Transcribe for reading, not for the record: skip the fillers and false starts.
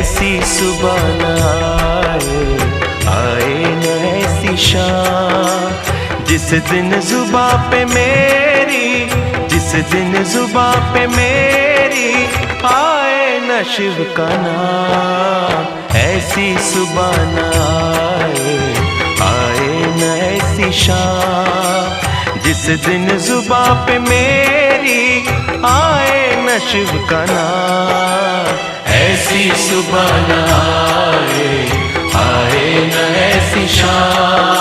ऐसी सुबह न आए न ऐसी शाम, जिस दिन जुबां पे मेरी, जिस दिन जुबां पे मेरी आए न शिव का नाम। ऐसी सुबह न आए न ऐसी शाम, जिस दिन जुबां पे मेरी आए न शिव का नाम। ऐसी सुबह न आए न ऐसी शाम।